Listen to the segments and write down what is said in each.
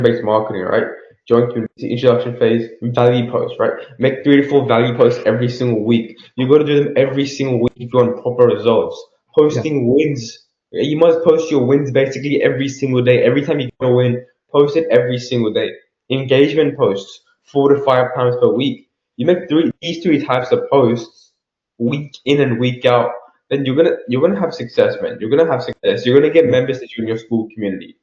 based marketing, right? Join community, introduction phase, value posts, right? Make 3 to 4 value posts every single week. You got to do them every single week if you want proper results. Yeah. Posting wins. You must post your wins basically every single day. Every time you get a win, post it every single day. Engagement posts, 4 to 5 times per week. You make these three types of posts week in and week out, then you're gonna have success, man. You're gonna have success. You're gonna get Yeah. members that you in your school community.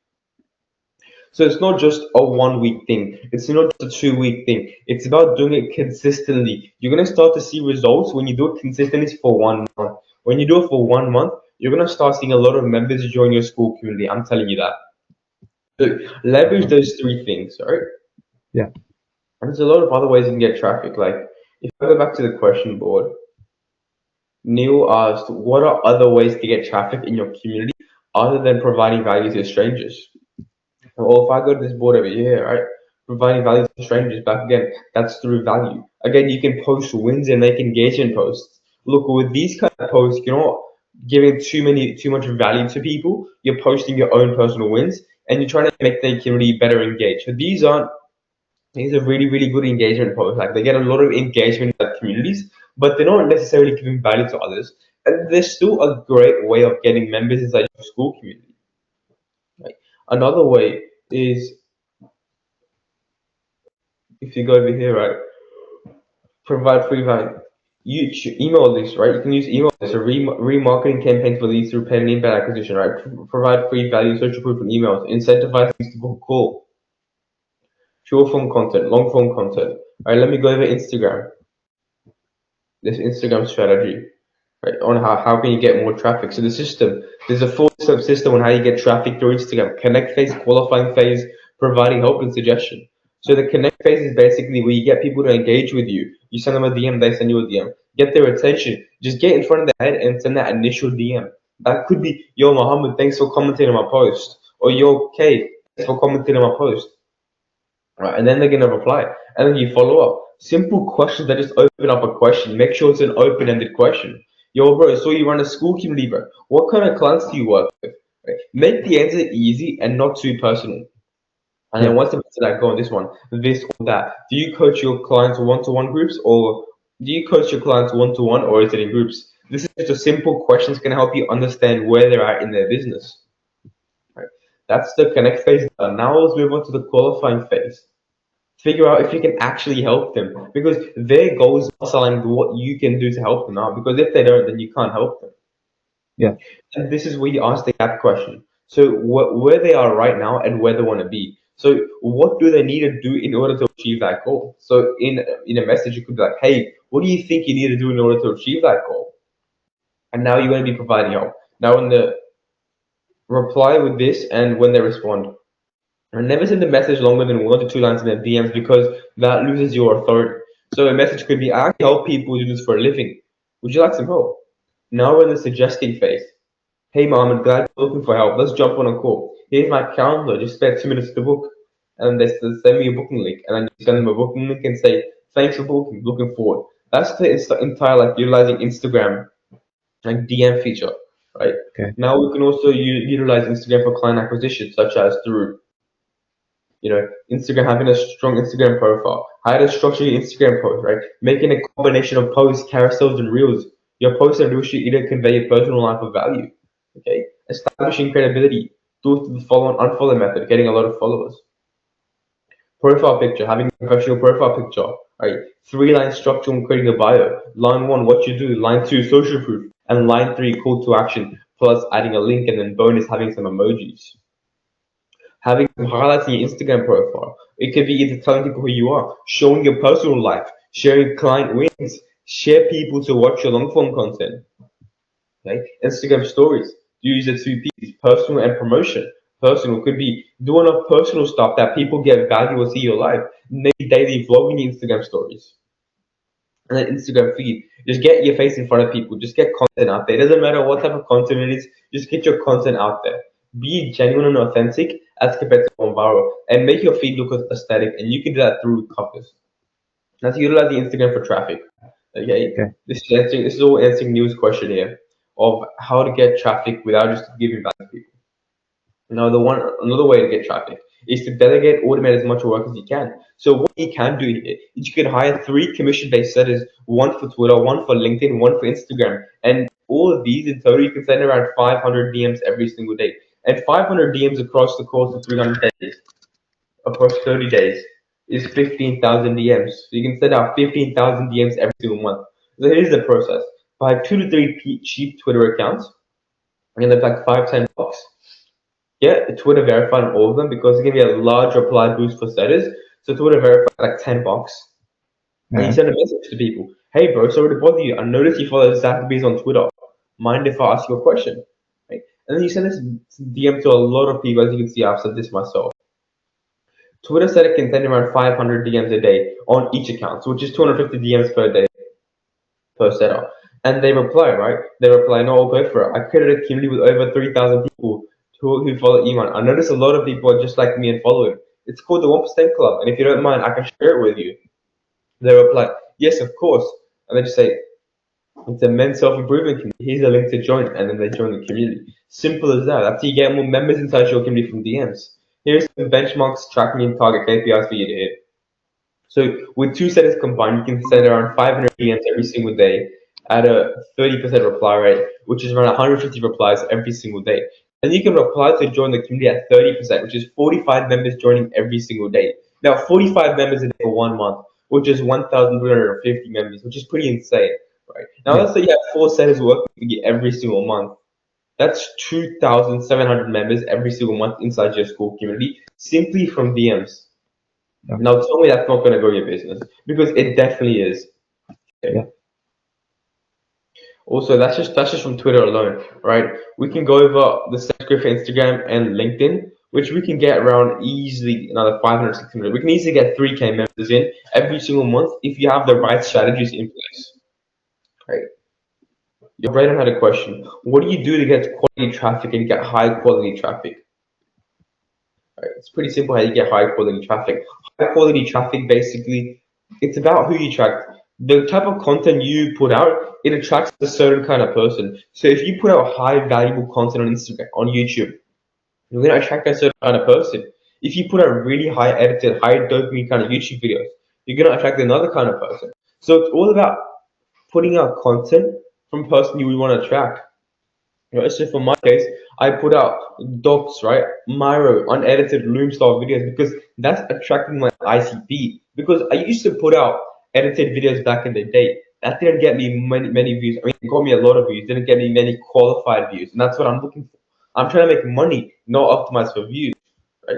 So it's not just a 1 week thing. It's not just a 2 week thing. It's about doing it consistently. You're gonna start to see results when you do it consistently for 1 month. When you do it for 1 month, you're gonna start seeing a lot of members join your school community. I'm telling you that. So leverage those three things, all right? Yeah. And there's a lot of other ways you can get traffic. Like if I go back to the question board, Neil asked, what are other ways to get traffic in your community other than providing value to strangers? Well, if I go to this board over here, right, providing value to strangers, back again, that's through value. Again, you can post wins and make engagement posts. Look, with these kind of posts, you're not giving too much value to people. You're posting your own personal wins, and you're trying to make the community better engaged. So these are really, really good engagement posts. Like they get a lot of engagement in their communities, but they're not necessarily giving value to others. And there's still a great way of getting members inside your school community. Right? Another way is if you go over here, right, provide free value. You should email lists, right? You can use email lists, a remarketing campaign for leads through payment inbound acquisition, right? Provide free value, social proof, and emails. Incentivize things to book a call. Short form content, long form content. All right, let me go over Instagram. This Instagram strategy, right? On how can you get more traffic? So the system, there's a full step system on how you get traffic through Instagram. Connect phase, qualifying phase, providing help and suggestion. So the connect phase is basically where you get people to engage with you. You send them a DM, they send you a DM. Get their attention. Just get in front of their head and send that initial DM. That could be, yo, Mohammed, thanks for commenting on my post. Or yo, Kay, thanks for commenting on my post. Right, and then they're gonna reply, and then you follow up. Simple questions that just open up a question. Make sure it's an open-ended question. Yo, bro, so you run a school community, bro. What kind of clients do you work with? Right? Make the answer easy and not too personal. And then Yeah. once the answer that go on this or that. Do you coach your clients one-to-one groups, or do you coach your clients one-to-one, or is it in groups? This is just a simple questions can help you understand where they're at in their business. Right? That's the connect phase. Now let's move on to the qualifying phase. Figure out if you can actually help them because their goals are aligned with what you can do to help them out. Because if they don't, then you can't help them. Yeah. And this is where you ask the gap question. So where they are right now and where they want to be. So what do they need to do in order to achieve that goal? So in a message, you could be like, hey, what do you think you need to do in order to achieve that goal? And now you're going to be providing help. Now in the reply with this and when they respond. And never send a message longer than 1 to 2 lines in their DMs because that loses your authority. So a message could be, I help people do this for a living. Would you like some help? Now we're in the suggesting phase. Hey mom, I'm glad you're looking for help. Let's jump on a call. Here's my calendar. Just spare 2 minutes to book. And they send me a booking link. And then you send them a booking link and say, thanks for booking. Looking forward. That's the entire like utilizing Instagram like DM feature, right? Okay. Now we can also utilize Instagram for client acquisition, such as through Instagram, having a strong Instagram profile, how to structure your Instagram post, right? Making a combination of posts, carousels, and reels. Your posts and reels should either convey your personal life or value. Okay, establishing credibility through the follow and unfollow method, getting a lot of followers. Profile picture, having a professional profile picture, right? 3 line structure when creating a bio. Line one, what you do. Line two, social proof, and line three, call to action. Plus adding a link, and then bonus having some emojis. Having some highlights in your Instagram profile. It could be either telling people who you are, showing your personal life, sharing client wins, share people to watch your long form content. Okay? Instagram stories. Use the two P's, personal and promotion. Personal could be doing enough personal stuff that people get value or see your life. Maybe daily vlogging your Instagram stories. And then Instagram feed. Just get your face in front of people. Just get content out there. It doesn't matter what type of content it is. Just get your content out there. Be genuine and authentic as compared to going viral, and make your feed look aesthetic. And you can do that through covers. Now to utilize the Instagram for traffic. Okay, Okay. this is all answering news question here of how to get traffic without just giving back to people. Now another way to get traffic is to delegate, automate as much work as you can. So what you can do here is you can hire 3 commission-based setters, one for Twitter, one for LinkedIn, one for Instagram, and all of these in total you can send around 500 DMs every single day, and 500 DMs across the course of 300 days, across 30 days, is 15,000 DMs. So you can send out 15,000 DMs every single month. So here's the process: buy 2 to 3 cheap Twitter accounts, and they're like $5-10. Get Twitter verified on all of them because it's gonna be a large reply boost for setters. So Twitter verified like $10. And you Yeah. send a message to people. Hey bro, sorry to bother you. I noticed you follow Zachary's on Twitter. Mind if I ask you a question? Right? And then you send this DM to a lot of people. As you can see, I've said this myself. Twitter said it can send around 500 DMs a day on each account, so which is 250 DMs per day per setup. And they reply, right? They reply, no, I'll go for it. I created a community with over 3,000 people who follow Iman. I notice a lot of people are just like me and follow him. It's called the 1% Club, and if you don't mind, I can share it with you. They reply, yes, of course. And they just say, it's a men's self-improvement community. Here's a link to join, and then they join the community. Simple as that. That's how you get more members inside your community from DMs. Here's some benchmarks, tracking, and target KPIs for you to hit. So with 2 setters combined, you can send around 500 DMs every single day at a 30% reply rate, which is around 150 replies every single day. And you can reply to join the community at 30%, which is 45 members joining every single day. Now, 45 members a day for 1 month, which is 1,350 members, which is pretty insane, right? Now, Yeah. let's say you have 4 setters working for you every single month. That's 2,700 members every single month inside your school community simply from DMs. Yeah. Now, tell me that's not going to grow your business because it definitely is. Okay. Yeah. Also, that's just from Twitter alone, right? We can go over the same script for Instagram and LinkedIn, which we can get around easily another 500, 600. We can easily get 3K members in every single month if you have the right strategies in place, right? Your brain had a question. What do you do to get quality traffic and get high quality traffic? Right? It's pretty simple how you get high quality traffic. High quality traffic basically, it's about who you attract. The type of content you put out, it attracts a certain kind of person. So if you put out high valuable content on Instagram, on YouTube, you're gonna attract a certain kind of person. If you put out really high edited, high dopamine kind of YouTube videos, you're gonna attract another kind of person. So it's all about putting out content from person you want to attract. You know, so for my case, I put out docs, right? Miro, unedited Loom style videos because that's attracting my ICP. Because I used to put out edited videos back in the day. That didn't get me many views. I mean, it got me a lot of views. Didn't get me many qualified views, and that's what I'm looking for. I'm trying to make money, not optimize for views, right?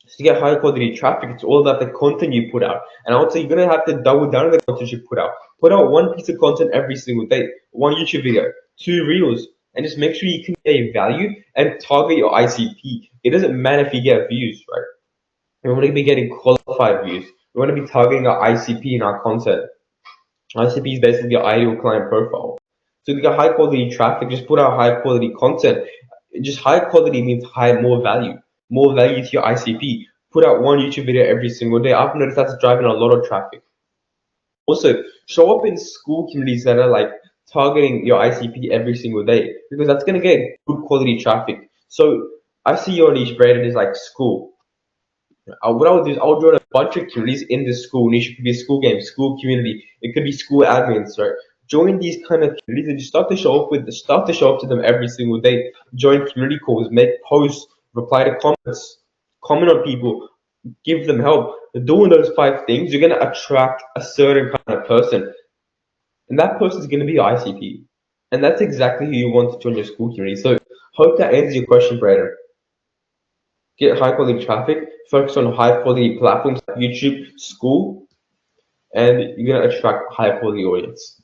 So to get high quality traffic, it's all about the content you put out. And also, you're gonna have to double down on the content you put out. Put out one piece of content every single day, one YouTube video, 2 reels, and just make sure you convey value and target your ICP. It doesn't matter if you get views, right? We want to be getting qualified views. We want to be targeting our ICP in our content. ICP is basically your ideal client profile. So to get high quality traffic, just put out high quality content. Just high quality means more value, more value to your ICP. Put out one YouTube video every single day. I've noticed that's driving a lot of traffic. Also, show up in school communities that are like targeting your ICP every single day because that's gonna get good quality traffic. So I see your niche branded as like school. What I would do is I would join a bunch of communities in the school niche. It could be a school game, school community. It could be school admins, right? Join these kind of communities and just start to show up to them every single day. Join community calls, make posts, reply to comments, comment on people, give them help. Doing those 5 things, you're gonna attract a certain kind of person, and that person is gonna be your ICP, and that's exactly who you want to join your school community. So, hope that answers your question, Brandon. Get high quality traffic, focus on high quality platforms like YouTube, school, and you're gonna attract high quality audience.